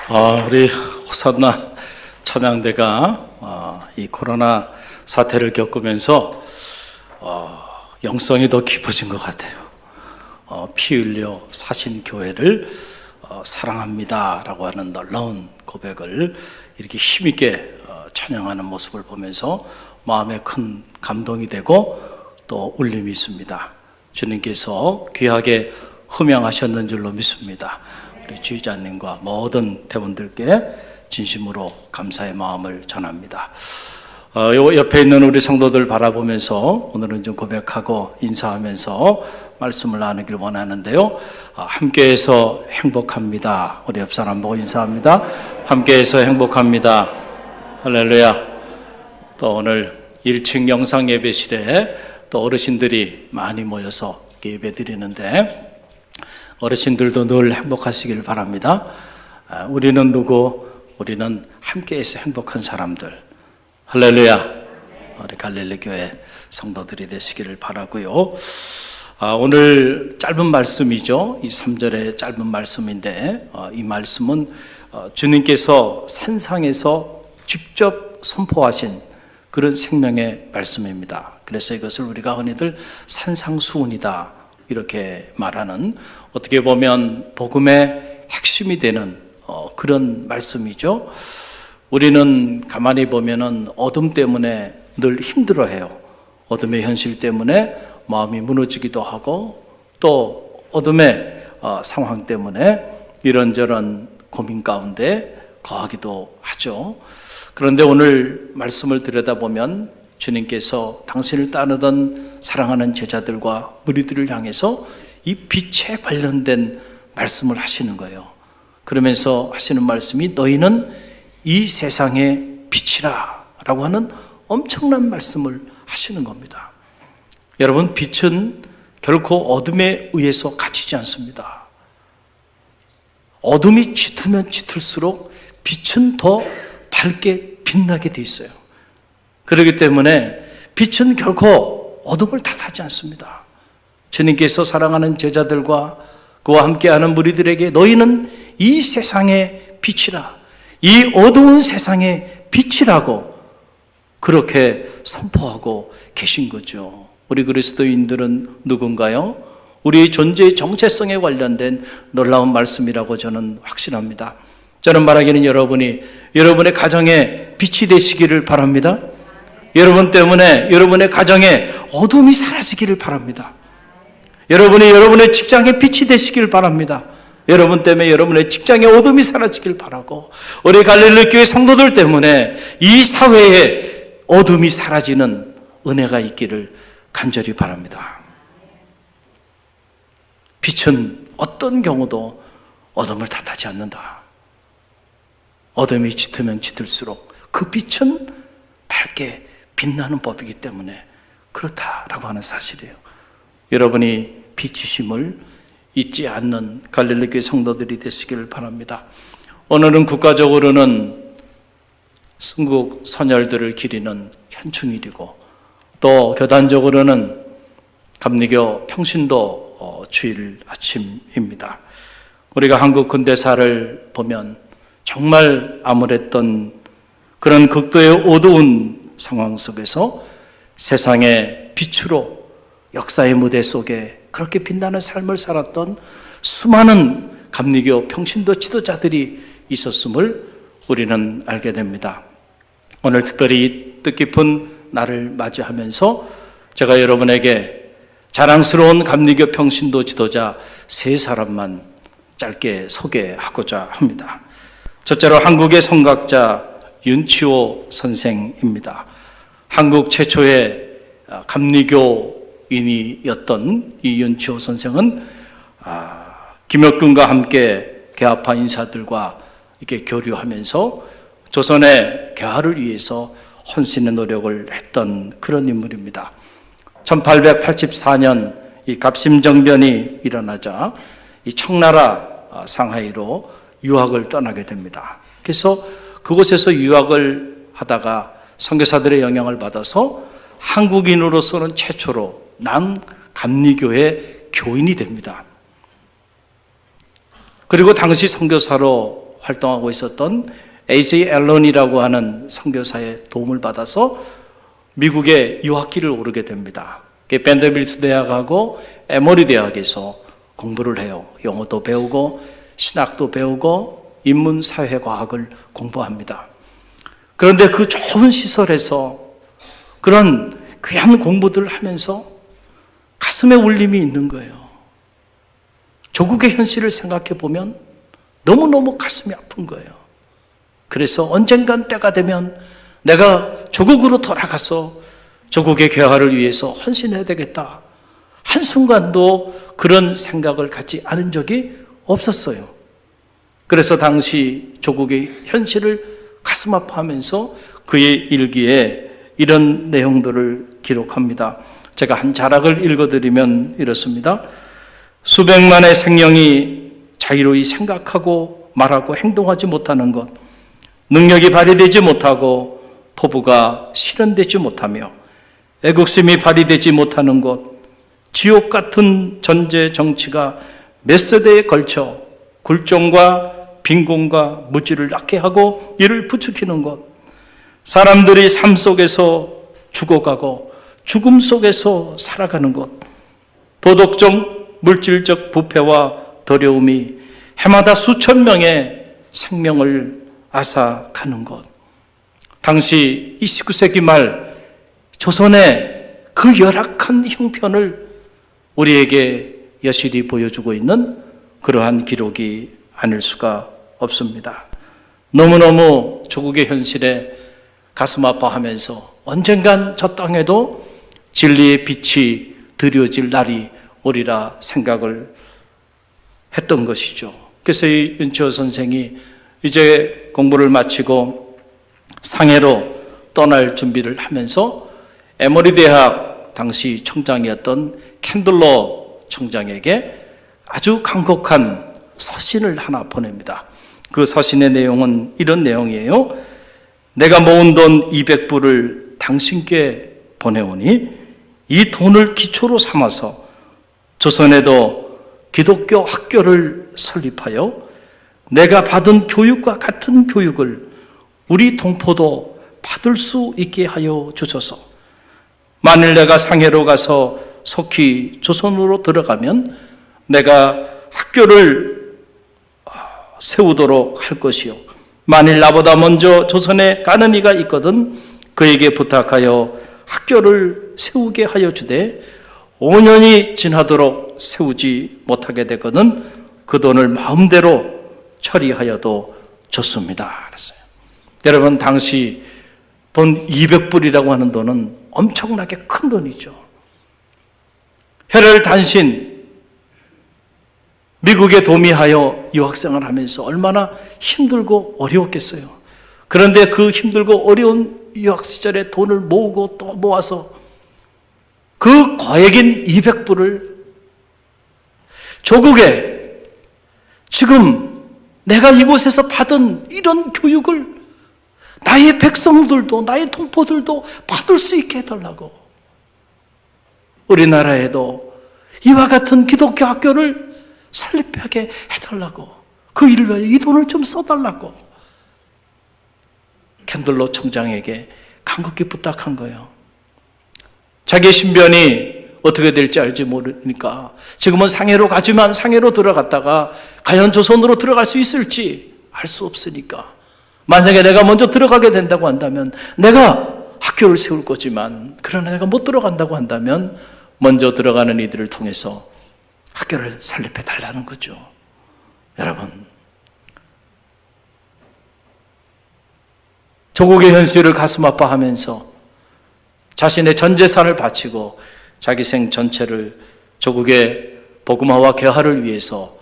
우리 호산나 찬양대가 이 코로나 사태를 겪으면서 영성이 더 깊어진 것 같아요. 피 흘려 사신 교회를 사랑합니다 라고 하는 놀라운 고백을 이렇게 힘있게 찬양하는 모습을 보면서 마음에 큰 감동이 되고 또 울림이 있습니다. 주님께서 귀하게 흠양하셨는 줄로 믿습니다. 우리 지휘자님과 모든 대원들께 진심으로 감사의 마음을 전합니다. 옆에 있는 우리 성도들 바라보면서 오늘은 좀 고백하고 인사하면서 말씀을 나누길 원하는데요. 함께해서 행복합니다. 우리 옆 사람 보고 인사합니다. 함께해서 행복합니다. 할렐루야. 또 오늘 1층 영상 예배실에 또 어르신들이 많이 모여서 예배 드리는데 어르신들도 늘 행복하시길 바랍니다. 우리는 누구? 우리는 함께해서 행복한 사람들. 할렐루야. 우리 갈릴리 교회 성도들이 되시기를 바라고요. 오늘 짧은 말씀이죠. 이 3절의 짧은 말씀인데 이 말씀은 주님께서 산상에서 직접 선포하신 그런 생명의 말씀입니다. 그래서 이것을 우리가 흔히들 산상수훈이다 이렇게 말하는, 어떻게 보면 복음의 핵심이 되는 그런 말씀이죠. 우리는 가만히 보면은 어둠 때문에 늘 힘들어해요. 어둠의 현실 때문에 마음이 무너지기도 하고 또 어둠의 상황 때문에 이런저런 고민 가운데 거하기도 하죠. 그런데 오늘 말씀을 들여다보면 주님께서 당신을 따르던 사랑하는 제자들과 무리들을 향해서 이 빛에 관련된 말씀을 하시는 거예요. 그러면서 하시는 말씀이 너희는 이 세상의 빛이라 라고 하는 엄청난 말씀을 하시는 겁니다. 여러분, 빛은 결코 어둠에 의해서 갇히지 않습니다. 어둠이 짙으면 짙을수록 빛은 더 밝게 빛나게 돼 있어요. 그렇기 때문에 빛은 결코 어둠을 탓하지 않습니다. 주님께서 사랑하는 제자들과 그와 함께하는 무리들에게 너희는 이 세상의 빛이라, 이 어두운 세상의 빛이라고 그렇게 선포하고 계신 거죠. 우리 그리스도인들은 누군가요? 우리의 존재의 정체성에 관련된 놀라운 말씀이라고 저는 확신합니다. 저는 말하기는 여러분이 여러분의 가정에 빛이 되시기를 바랍니다. 여러분 때문에 여러분의 가정에 어둠이 사라지기를 바랍니다. 여러분이 여러분의 직장에 빛이 되시기를 바랍니다. 여러분 때문에 여러분의 직장에 어둠이 사라지길 바라고, 우리 갈릴리 교회 성도들 때문에 이 사회에 어둠이 사라지는 은혜가 있기를 간절히 바랍니다. 빛은 어떤 경우도 어둠을 탓하지 않는다. 어둠이 짙으면 짙을수록 그 빛은 밝게 빛나는 법이기 때문에 그렇다라고 하는 사실이에요. 여러분이 빛이심을 잊지 않는 갈릴리 교회 성도들이 되시기를 바랍니다. 오늘은 국가적으로는 순국 선열들을 기리는 현충일이고 또 교단적으로는 감리교 평신도 주일 아침입니다. 우리가 한국 근대사를 보면 정말 암울했던 그런 극도의 어두운 상황 속에서 세상의 빛으로 역사의 무대 속에 그렇게 빛나는 삶을 살았던 수많은 감리교 평신도 지도자들이 있었음을 우리는 알게 됩니다. 오늘 특별히 뜻깊은 날을 맞이하면서 제가 여러분에게 자랑스러운 감리교 평신도 지도자 3사람만 짧게 소개하고자 합니다. 첫째로 한국의 성각자 윤치호 선생입니다. 한국 최초의 감리교인이었던 이 윤치호 선생은 김혁균과 함께 개화파 인사들과 이렇게 교류하면서 조선의 개화를 위해서 헌신의 노력을 했던 그런 인물입니다. 1884년 이 갑심정변이 일어나자 이 청나라 상하이로 유학을 떠나게 됩니다. 그래서 그곳에서 유학을 하다가 선교사들의 영향을 받아서 한국인으로서는 최초로 남감리교회 교인이 됩니다. 그리고 당시 선교사로 활동하고 있었던 A.C. 앨런이라고 하는 선교사의 도움을 받아서 미국의 유학길을 오르게 됩니다. 밴더빌트 대학하고 에머리 대학에서 공부를 해요. 영어도 배우고 신학도 배우고 인문사회과학을 공부합니다. 그런데 그 좋은 시설에서 그런 귀한 공부들을 하면서 가슴에 울림이 있는 거예요. 조국의 현실을 생각해 보면 너무너무 가슴이 아픈 거예요. 그래서 언젠간 때가 되면 내가 조국으로 돌아가서 조국의 개화를 위해서 헌신해야 되겠다. 한순간도 그런 생각을 갖지 않은 적이 없었어요. 그래서 당시 조국의 현실을 가슴 아파하면서 그의 일기에 이런 내용들을 기록합니다. 제가 한 자락을 읽어드리면 이렇습니다. 수백만의 생명이 자유로이 생각하고 말하고 행동하지 못하는 것, 능력이 발휘되지 못하고 포부가 실현되지 못하며 애국심이 발휘되지 못하는 것, 지옥 같은 전제 정치가 몇 세대에 걸쳐 굴종과 빈곤과 무지를 낳게 하고 이를 부추기는 것, 사람들이 삶 속에서 죽어가고 죽음 속에서 살아가는 것, 도덕적, 물질적 부패와 더러움이 해마다 수천 명의 생명을 앗아가는 것. 당시 29세기 말 조선의 그 열악한 형편을 우리에게 여실히 보여주고 있는 그러한 기록이 아닐 수가 없습니다. 너무너무 조국의 현실에 가슴 아파하면서 언젠간 저 땅에도 진리의 빛이 드려질 날이 오리라 생각을 했던 것이죠. 그래서 이 윤치호 선생이 이제 공부를 마치고 상해로 떠날 준비를 하면서 에머리 대학 당시 청장이었던 캔들러 청장에게 아주 간곡한 서신을 하나 보냅니다. 그 서신의 내용은 이런 내용이에요. 내가 모은 돈 200불을 당신께 보내오니 이 돈을 기초로 삼아서 조선에도 기독교 학교를 설립하여 내가 받은 교육과 같은 교육을 우리 동포도 받을 수 있게 하여 주소서. 만일 내가 상해로 가서 속히 조선으로 들어가면 내가 학교를 세우도록 할 것이요. 만일 나보다 먼저 조선에 가는 이가 있거든 그에게 부탁하여 학교를 세우게 하여 주되 5년이 지나도록 세우지 못하게 되거든 그 돈을 마음대로 처리하여도 좋습니다. 그랬어요. 여러분, 당시 돈 200불이라고 하는 돈은 엄청나게 큰 돈이죠. 혈혈 단신 미국에 도미하여 유학생활 하면서 얼마나 힘들고 어려웠겠어요. 그런데 그 힘들고 어려운 유학 시절에 돈을 모으고 또 모아서 그 거액인 200불을 조국에 지금 내가 이곳에서 받은 이런 교육을 나의 백성들도 나의 동포들도 받을 수 있게 해달라고, 우리나라에도 이와 같은 기독교 학교를 설립하게 해달라고, 그 일을 위해 이 돈을 좀 써달라고 캔들러 총장에게 간곡히 부탁한 거예요. 자기 신변이 어떻게 될지 알지 모르니까 지금은 상해로 가지만 상해로 들어갔다가 과연 조선으로 들어갈 수 있을지 알 수 없으니까, 만약에 내가 먼저 들어가게 된다고 한다면 내가 학교를 세울 거지만, 그러나 내가 못 들어간다고 한다면 먼저 들어가는 이들을 통해서 학교를 설립해 달라는 거죠. 여러분, 조국의 현실을 가슴 아파하면서 자신의 전 재산을 바치고 자기 생 전체를 조국의 복음화와 개화를 위해서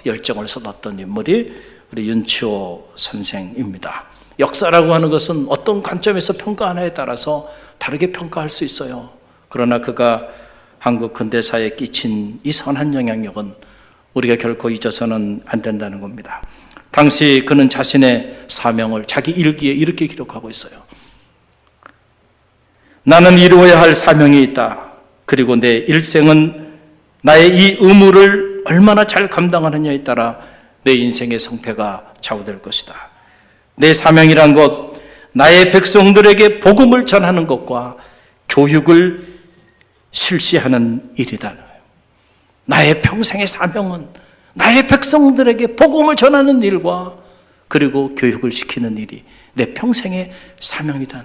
열정을 쏟았던 인물이 우리 윤치호 선생입니다. 역사라고 하는 것은 어떤 관점에서 평가하느냐에 따라서 다르게 평가할 수 있어요. 그러나 그가 한국 근대사에 끼친 이 선한 영향력은 우리가 결코 잊어서는 안 된다는 겁니다. 당시 그는 자신의 사명을 자기 일기에 이렇게 기록하고 있어요. 나는 이루어야 할 사명이 있다. 그리고 내 일생은 나의 이 의무를 얼마나 잘 감당하느냐에 따라 내 인생의 성패가 좌우될 것이다. 내 사명이란 것, 나의 백성들에게 복음을 전하는 것과 교육을 실시하는 일이다. 나의 평생의 사명은 나의 백성들에게 복음을 전하는 일과 그리고 교육을 시키는 일이 내 평생의 사명이다.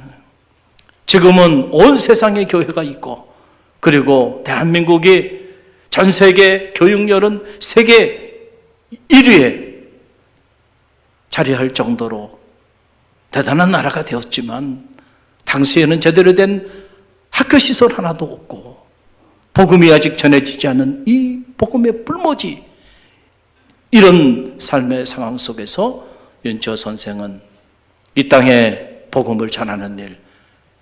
지금은 온 세상에 교회가 있고, 그리고 대한민국이 전 세계 교육열은 세계 1위에 자리할 정도로 대단한 나라가 되었지만, 당시에는 제대로 된 학교 시설 하나도 없고 복음이 아직 전해지지 않은 이 복음의 불모지, 이런 삶의 상황 속에서 윤치호 선생은 이 땅에 복음을 전하는 일,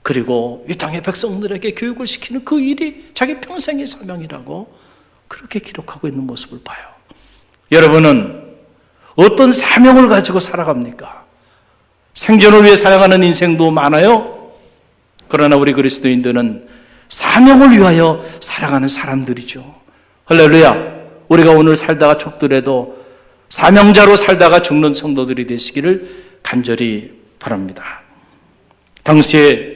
그리고 이 땅의 백성들에게 교육을 시키는 그 일이 자기 평생의 사명이라고 그렇게 기록하고 있는 모습을 봐요. 여러분은 어떤 사명을 가지고 살아갑니까? 생존을 위해 살아가는 인생도 많아요. 그러나 우리 그리스도인들은 사명을 위하여 살아가는 사람들이죠. 할렐루야. 우리가 오늘 살다가 죽더라도 사명자로 살다가 죽는 성도들이 되시기를 간절히 바랍니다. 당시에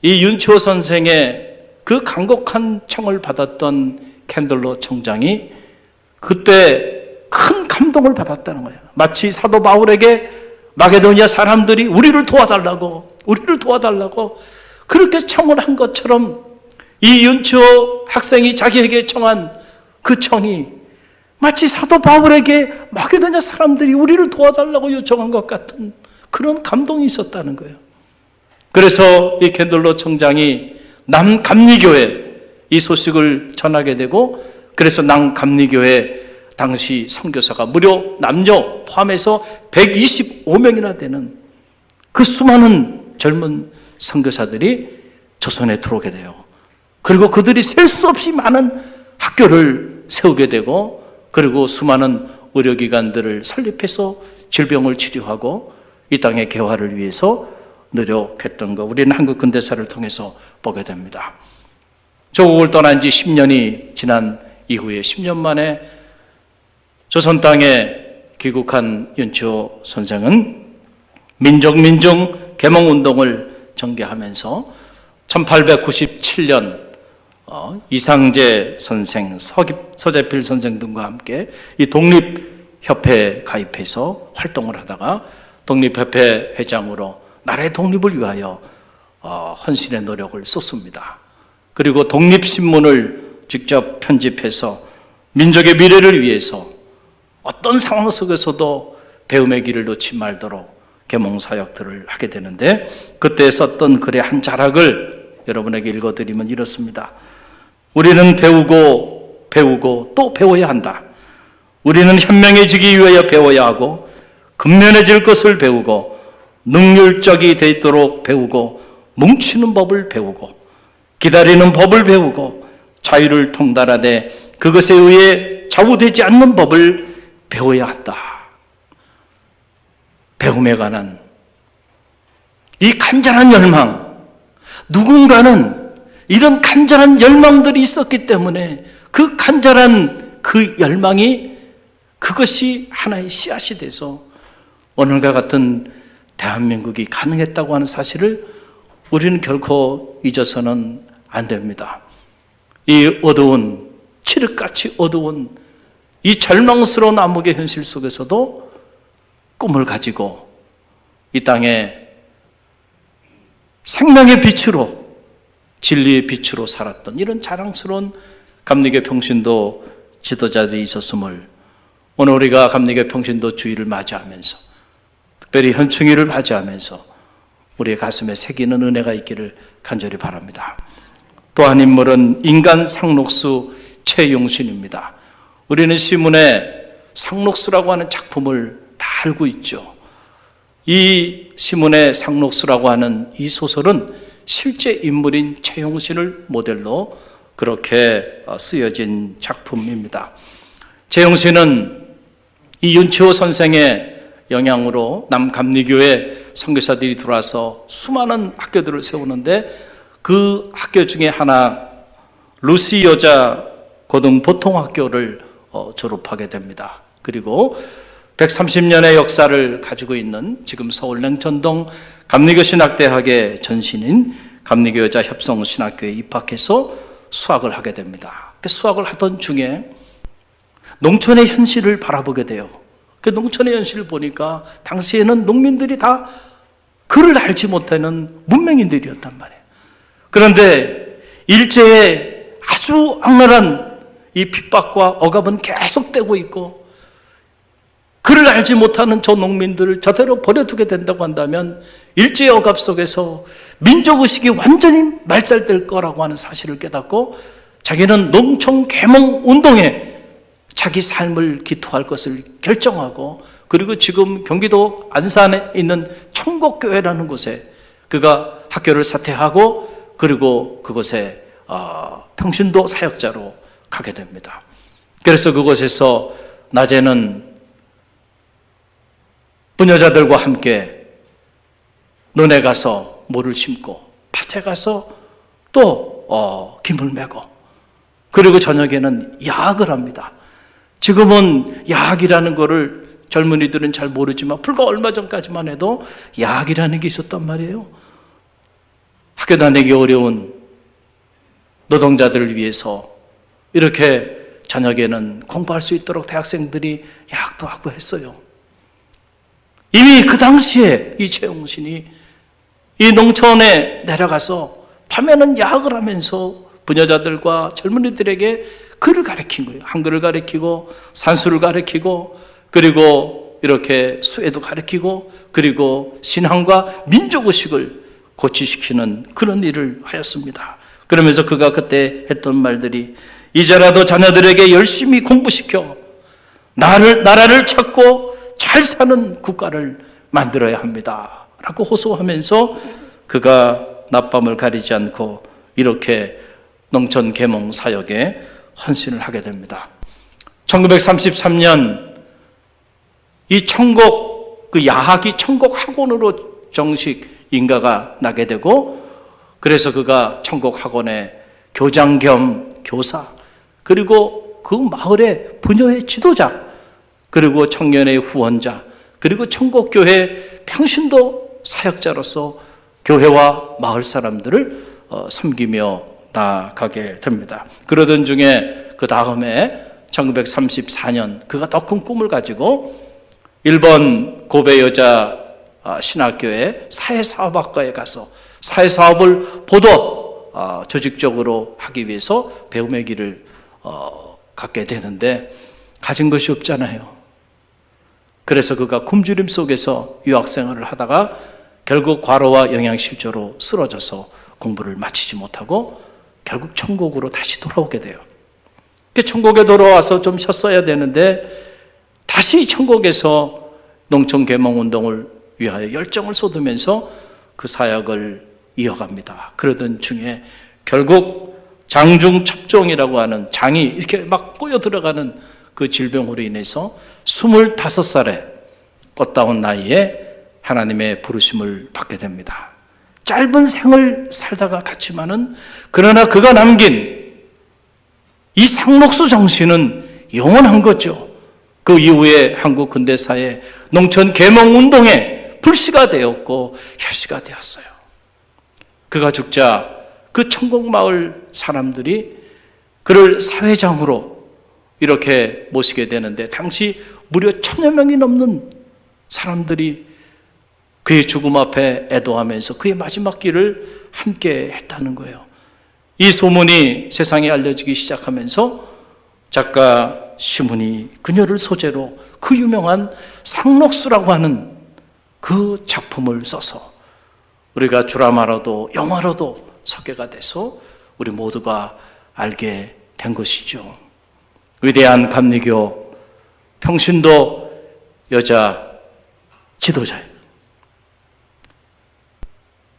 이 윤치호 선생의 그 간곡한 청을 받았던 캔들로 총장이 그때 큰 감동을 받았다는 거예요. 마치 사도 바울에게 마게도니아 사람들이 우리를 도와달라고 그렇게 청을 한 것처럼 이 윤치호 학생이 자기에게 청한 그 청이 마치 사도 바울에게 마게도니아 사람들이 우리를 도와달라고 요청한 것 같은 그런 감동이 있었다는 거예요. 그래서 이 캔들로 총장이 남감리교회 이 소식을 전하게 되고, 그래서 남감리교회 당시 선교사가 무려 남녀 포함해서 125명이나 되는 그 수많은 젊은 선교사들이 조선에 들어오게 돼요. 그리고 그들이 셀 수 없이 많은 학교를 세우게 되고, 그리고 수많은 의료기관들을 설립해서 질병을 치료하고 이 땅의 개화를 위해서 노력했던 거, 우리는 한국 근대사를 통해서 보게 됩니다. 조국을 떠난 지 10년이 지난 이후에 10년 만에 조선 땅에 귀국한 윤치호 선생은 민족 계몽운동을 전개하면서 1897년 이상재 선생, 서재필 선생 등과 함께 이 독립협회에 가입해서 활동을 하다가 독립협회 회장으로 나라의 독립을 위하여 헌신의 노력을 쏟습니다. 그리고 독립신문을 직접 편집해서 민족의 미래를 위해서 어떤 상황 속에서도 배움의 길을 놓지 말도록 계몽사역들을 하게 되는데, 그때 썼던 글의 한 자락을 여러분에게 읽어드리면 이렇습니다. 우리는 배우고 또 배워야 한다. 우리는 현명해지기 위하여 배워야 하고, 근면해질 것을 배우고, 능률적이 되도록 배우고, 뭉치는 법을 배우고, 기다리는 법을 배우고, 자유를 통달하되 그것에 의해 좌우되지 않는 법을 배워야 한다. 배움에 관한 이 간절한 열망, 누군가는 이런 간절한 열망들이 있었기 때문에 그 간절한 그 열망이, 그것이 하나의 씨앗이 돼서 오늘과 같은 대한민국이 가능했다고 하는 사실을 우리는 결코 잊어서는 안 됩니다. 이 어두운, 칠흑같이 어두운 이 절망스러운 암흑의 현실 속에서도 꿈을 가지고 이 땅에 생명의 빛으로, 진리의 빛으로 살았던 이런 자랑스러운 감리교 평신도 지도자들이 있었음을 오늘 우리가 감리교 평신도 주일을 맞이하면서, 특별히 현충일을 맞이하면서 우리의 가슴에 새기는 은혜가 있기를 간절히 바랍니다. 또 한 인물은 인간 상록수 최용신입니다. 우리는 시문에 상록수라고 하는 작품을 다 알고 있죠. 이 시문의 상록수라고 하는 이 소설은 실제 인물인 최용신을 모델로 그렇게 쓰여진 작품입니다. 최용신은 이 윤치호 선생의 영향으로 남감리교회 선교사들이 들어와서 수많은 학교들을 세우는데, 그 학교 중에 하나 루시 여자 고등보통학교를 졸업하게 됩니다. 그리고 130년의 역사를 가지고 있는 지금 서울 냉천동 감리교 신학대학의 전신인 감리교 여자 협성 신학교에 입학해서 수학을 하게 됩니다. 그 수학을 하던 중에 농촌의 현실을 바라보게 돼요. 그 농촌의 현실을 보니까 당시에는 농민들이 다 글을 알지 못하는 문맹인들이었단 말이에요. 그런데 일제의 아주 악랄한 이 핍박과 억압은 계속되고 있고, 글을 알지 못하는 저 농민들을 저대로 버려두게 된다고 한다면 일제의 억압 속에서 민족의식이 완전히 말살될 거라고 하는 사실을 깨닫고 자기는 농촌 계몽 운동에 자기 삶을 기투할 것을 결정하고, 그리고 지금 경기도 안산에 있는 청곡교회라는 곳에 그가 학교를 사퇴하고 그리고 그곳에 평신도 사역자로 가게 됩니다. 그래서 그곳에서 낮에는 부녀자들과 함께 논에 가서 모를 심고 밭에 가서 또 김을 메고, 그리고 저녁에는 야학을 합니다. 지금은 야학이라는 거를 젊은이들은 잘 모르지만 불과 얼마 전까지만 해도 야학이라는 게 있었단 말이에요. 학교 다니기 어려운 노동자들을 위해서 이렇게 저녁에는 공부할 수 있도록 대학생들이 야학도 하고 했어요. 이미 그 당시에 이 최용신이 이 농촌에 내려가서 밤에는 야학을 하면서 부녀자들과 젊은이들에게 글을 가르친 거예요. 한글을 가르치고 산수를 가르치고, 그리고 이렇게 수혜도 가르치고, 그리고 신앙과 민족의식을 고취시키는 그런 일을 하였습니다. 그러면서 그가 그때 했던 말들이, 이제라도 자녀들에게 열심히 공부시켜 나라를 찾고 잘 사는 국가를 만들어야 합니다 라고 호소하면서 그가 낮밤을 가리지 않고 이렇게 농촌 계몽 사역에 헌신을 하게 됩니다. 1933년 이 천곡, 그 야학이 천곡 학원으로 정식 인가가 나게 되고, 그래서 그가 천곡 학원의 교장 겸 교사, 그리고 그 마을의 부녀의 지도자, 그리고 청년의 후원자, 그리고 천곡교회 평신도 사역자로서 교회와 마을 사람들을 섬기며 나아가게 됩니다. 그러던 중에 그 다음에 1934년 그가 더 큰 꿈을 가지고 일본 고베 여자 신학교의 사회사업학과에 가서 사회사업을 보도 조직적으로 하기 위해서 배움의 길을 갖게 되는데 가진 것이 없잖아요. 그래서 그가 굶주림 속에서 유학생활을 하다가 결국 과로와 영양실조로 쓰러져서 공부를 마치지 못하고 결국 천국으로 다시 돌아오게 돼요. 천국에 돌아와서 좀 쉬었어야 되는데 다시 천국에서 농촌 계몽 운동을 위하여 열정을 쏟으면서 그 사역을 이어갑니다. 그러던 중에 결국 장중첩종이라고 하는 장이 이렇게 막 꼬여 들어가는 그 질병으로 인해서 25살의 꽃다운 나이에 하나님의 부르심을 받게 됩니다. 짧은 생을 살다가 갔지만은 그러나 그가 남긴 이 상록수 정신은 영원한 거죠. 그 이후에 한국 근대사의 농촌 계몽 운동의 불씨가 되었고 혈시가 되었어요. 그가 죽자 그 천곡마을 사람들이 그를 사회장으로 이렇게 모시게 되는데 당시 무려 1000여 명이 넘는 사람들이 그의 죽음 앞에 애도하면서 그의 마지막 길을 함께 했다는 거예요. 이 소문이 세상에 알려지기 시작하면서 작가 시문이 그녀를 소재로 그 유명한 상록수라고 하는 그 작품을 써서 우리가 드라마로도 영화로도 소개가 돼서 우리 모두가 알게 된 것이죠. 위대한 감리교 평신도 여자 지도자예요.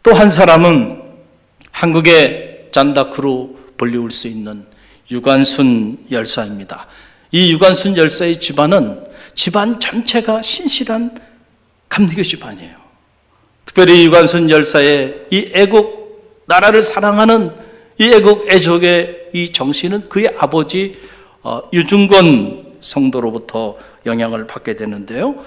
또 한 사람은 한국의 잔다크로 불리울 수 있는 유관순 열사입니다. 이 유관순 열사의 집안은 집안 전체가 신실한 감리교 집안이에요. 특별히 유관순 열사의 이 애국, 나라를 사랑하는 이 애국 애족의 이 정신은 그의 아버지 유중권 성도로부터 영향을 받게 되는데요.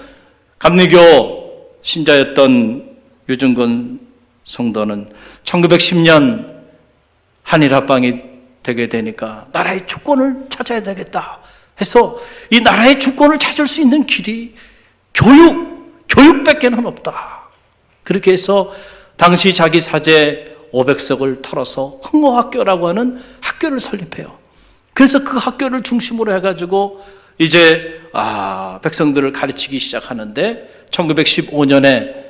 감리교 신자였던 유증근 성도는 1910년 한일합방이 되게 되니까 나라의 주권을 찾아야 되겠다 해서 이 나라의 주권을 찾을 수 있는 길이 교육밖에는 없다. 그렇게 해서 당시 자기 사제 500석을 털어서 흥어학교라고 하는 학교를 설립해요. 그래서 그 학교를 중심으로 해가지고 이제 백성들을 가르치기 시작하는데 1915년에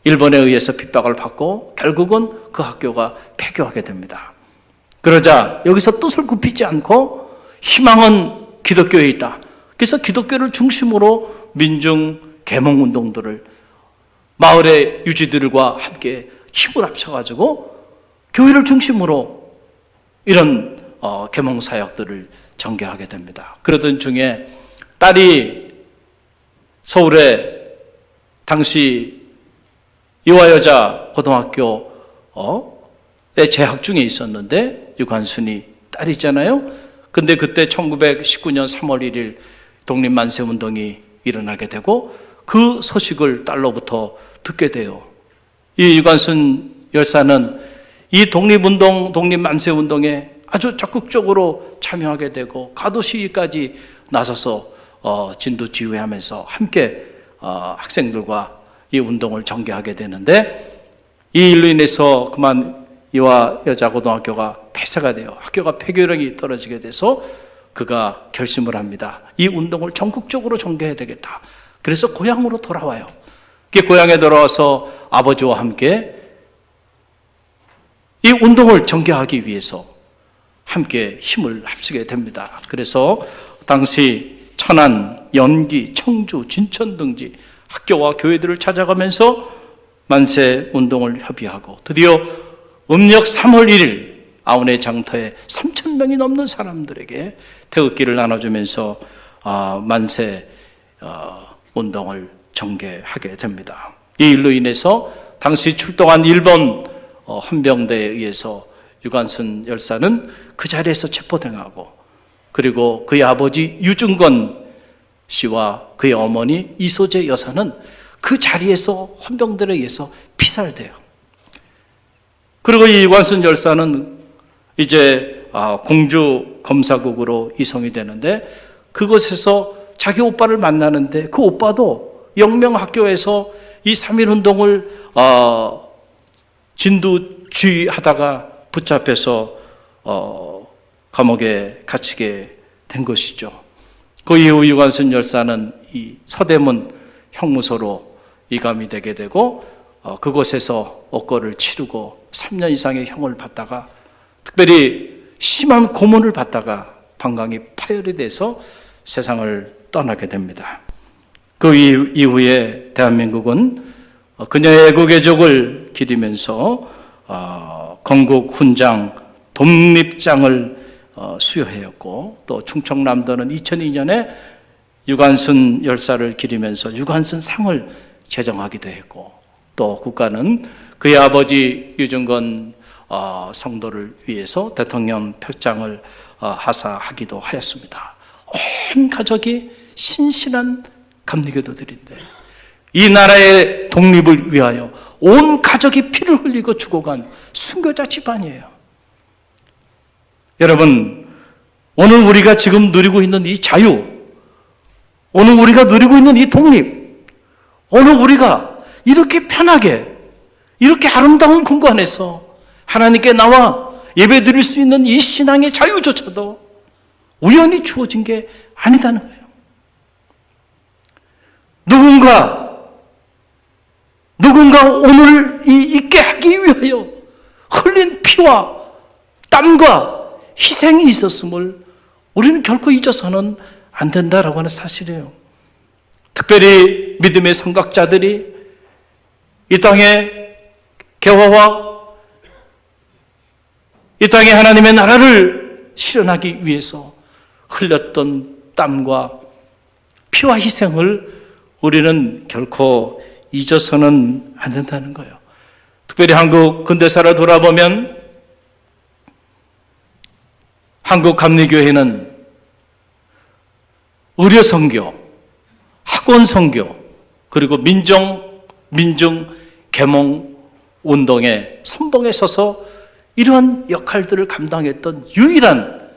일본에 의해서 핍박을 받고 결국은 그 학교가 폐교하게 됩니다. 그러자 여기서 뜻을 굽히지 않고 희망은 기독교에 있다. 그래서 기독교를 중심으로 민중 계몽 운동들을 마을의 유지들과 함께 힘을 합쳐가지고 교회를 중심으로 이런 계몽 사역들을 전개하게 됩니다. 그러던 중에 딸이 서울에 당시 이화여자 고등학교에 재학 중에 있었는데 유관순이 딸이잖아요. 근데 그때 1919년 3월 1일 독립만세운동이 일어나게 되고 그 소식을 딸로부터 듣게 돼요. 이 유관순 열사는 이 독립운동, 독립만세운동에 아주 적극적으로 참여하게 되고 가도시위까지 나서서 진두지휘하면서 함께 학생들과 이 운동을 전개하게 되는데 이 일로 인해서 그만 이화여자고등학교가 폐쇄가 돼요. 학교가 폐교령이 떨어지게 돼서 그가 결심을 합니다. 이 운동을 전국적으로 전개해야 되겠다. 그래서 고향으로 돌아와요. 고향에 돌아와서 아버지와 함께 이 운동을 전개하기 위해서 함께 힘을 합치게 됩니다. 그래서 당시 천안, 연기, 청주, 진천 등지 학교와 교회들을 찾아가면서 만세 운동을 협의하고 드디어 음력 3월 1일 아운의 장터에 3,000명이 넘는 사람들에게 태극기를 나눠주면서 만세 운동을 전개하게 됩니다. 이 일로 인해서 당시 출동한 일본 헌병대에 의해서 유관순 열사는 그 자리에서 체포당하고 그리고 그의 아버지 유증건 씨와 그의 어머니 이소재 여사는 그 자리에서 헌병들에 의해서 피살돼요. 그리고 이 유관순 열사는 이제 공주 검사국으로 이송이 되는데 그곳에서 자기 오빠를 만나는데 그 오빠도 영명학교에서 이 3.1운동을 진두지휘하다가 붙잡혀서 감옥에 갇히게 된 것이죠. 그 이후 유관순 열사는 이 서대문 형무소로 이감이 되게 되고 그곳에서 옥고를 치르고 3년 이상의 형을 받다가 특별히 심한 고문을 받다가 방광이 파열이 돼서 세상을 떠나게 됩니다. 그 이후에 대한민국은 그녀의 애국애족을 기리면서 건국 훈장, 독립장을 수여하였고 또 충청남도는 2002년에 유관순 열사를 기리면서 유관순 상을 제정하기도 했고 또 국가는 그의 아버지 유증건 성도를 위해서 대통령 표창을 하사하기도 하였습니다. 온 가족이 신실한 감리교도들인데 이 나라의 독립을 위하여 온 가족이 피를 흘리고 죽어간 순교자 집안이에요. 여러분, 오늘 우리가 지금 누리고 있는 이 자유, 오늘 우리가 누리고 있는 이 독립, 오늘 우리가 이렇게 편하게, 이렇게 아름다운 공간에서 하나님께 나와 예배 드릴 수 있는 이 신앙의 자유조차도 우연히 주어진 게 아니다는 거예요. 누군가 오늘 있게 하기 위하여 흘린 피와 땀과 희생이 있었음을 우리는 결코 잊어서는 안 된다라고 하는 사실이에요. 특별히 믿음의 선각자들이 이 땅의 개화와 이 땅에 하나님의 나라를 실현하기 위해서 흘렸던 땀과 피와 희생을 우리는 결코 잊어서는 안 된다는 거예요. 특별히 한국 근대사를 돌아보면 한국 감리교회는 의료 선교, 학원 선교, 그리고 민중 계몽 운동의 선봉에 서서 이러한 역할들을 감당했던 유일한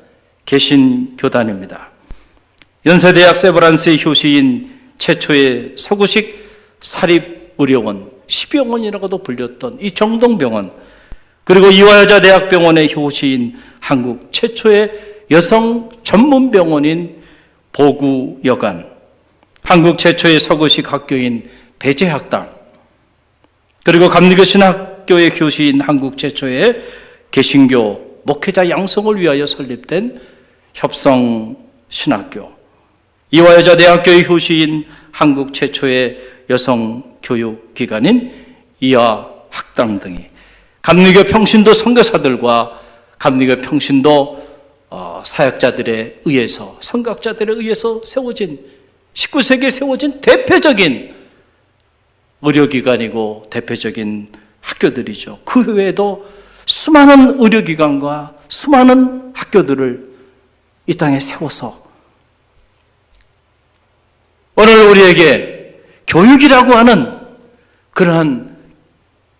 개신교단입니다. 연세대학 세브란스의 효시인 최초의 서구식 사립의료원, 시병원이라고도 불렸던 이 정동병원, 그리고 이화여자대학병원의 효시인 한국 최초의 여성 전문병원인 보구여관, 한국 최초의 서구식 학교인 배재학당, 그리고 감리교 신학교의 교시인 한국 최초의 개신교 목회자 양성을 위하여 설립된 협성신학교, 이화여자대학교의 효시인 한국 최초의 여성교육기관인 이화학당 등이 감리교 평신도 선교사들과 감리교 평신도 사역자들에 의해서, 선각자들에 의해서 세워진 19세기에 세워진 대표적인 의료기관이고 대표적인 학교들이죠. 그 외에도 수많은 의료기관과 수많은 학교들을 이 땅에 세워서 오늘 우리에게 교육이라고 하는 그러한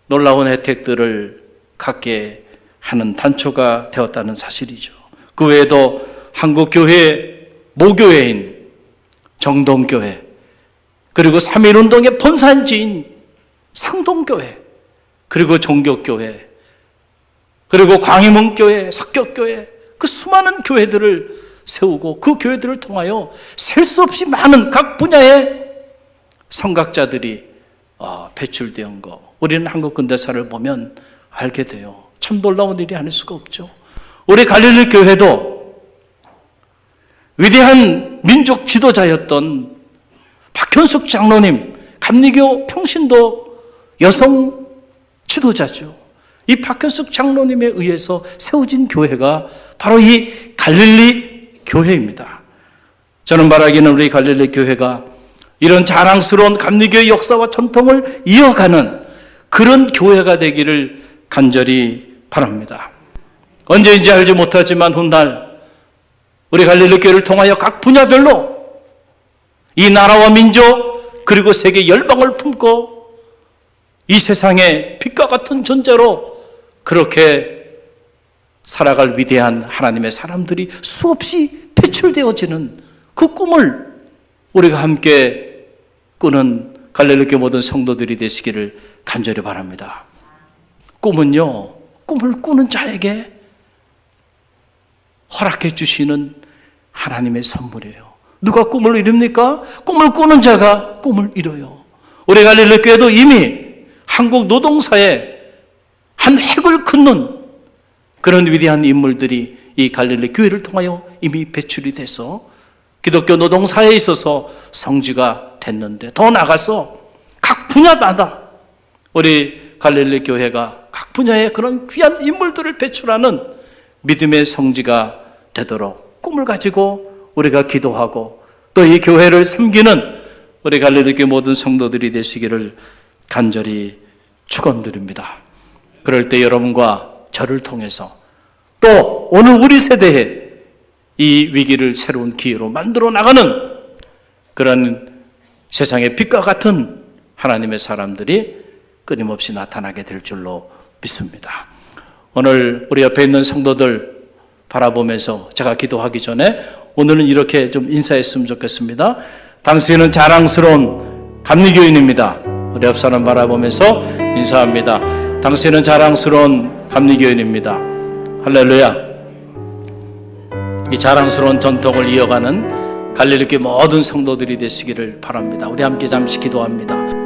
놀라운 혜택들을 갖게 하는 단초가 되었다는 사실이죠. 그 외에도 한국교회 모교회인 정동교회, 그리고 3.1운동의 본산지인 상동교회, 그리고 종교교회, 그리고 광희문교회, 석격교회, 그 수많은 교회들을 세우고 그 교회들을 통하여 셀 수 없이 많은 각 분야의 선각자들이 배출된 거, 우리는 한국 근대사를 보면 알게 돼요. 참 놀라운 일이 아닐 수가 없죠. 우리 갈릴리 교회도 위대한 민족 지도자였던 박현숙 장로님, 감리교 평신도 여성 지도자죠. 이 박현숙 장로님에 의해서 세워진 교회가 바로 이 갈릴리 교회입니다. 저는 말하기는 우리 갈릴리 교회가 이런 자랑스러운 감리교의 역사와 전통을 이어가는 그런 교회가 되기를 간절히 바랍니다. 언제인지 알지 못하지만 훗날 우리 갈릴리 교회를 통하여 각 분야별로 이 나라와 민족 그리고 세계 열방을 품고 이 세상에 빛과 같은 존재로 그렇게 살아갈 위대한 하나님의 사람들이 수없이 배출되어지는 그 꿈을 우리가 함께 꾸는 갈릴리 교회 모든 성도들이 되시기를 간절히 바랍니다. 꿈은요, 꿈을 꾸는 자에게 허락해 주시는 하나님의 선물이에요. 누가 꿈을 이룹니까? 꿈을 꾸는 자가 꿈을 이뤄요. 우리 갈릴리 교회도 이미 한국 노동사에 한 획을 긋는 그런 위대한 인물들이 이 갈릴리 교회를 통하여 이미 배출이 돼서 기독교 노동사에 있어서 성지가 됐는데, 더 나아가서 각 분야마다 우리 갈릴리 교회가 각 분야의 그런 귀한 인물들을 배출하는 믿음의 성지가 되도록 꿈을 가지고 우리가 기도하고 또 이 교회를 섬기는 우리 갈릴리 교회 모든 성도들이 되시기를 간절히 축원드립니다. 그럴 때 여러분과 저를 통해서 또 오늘 우리 세대에 이 위기를 새로운 기회로 만들어 나가는 그런 세상의 빛과 같은 하나님의 사람들이 끊임없이 나타나게 될 줄로 믿습니다. 오늘 우리 옆에 있는 성도들 바라보면서 제가 기도하기 전에 오늘은 이렇게 좀 인사했으면 좋겠습니다. 당신은 자랑스러운 감리교인입니다. 우리 옆 사람 바라보면서 인사합니다. 당신은 자랑스러운 감리교인입니다. 할렐루야. 이 자랑스러운 전통을 이어가는 갈릴리 교회 모든 성도들이 되시기를 바랍니다. 우리 함께 잠시 기도합니다.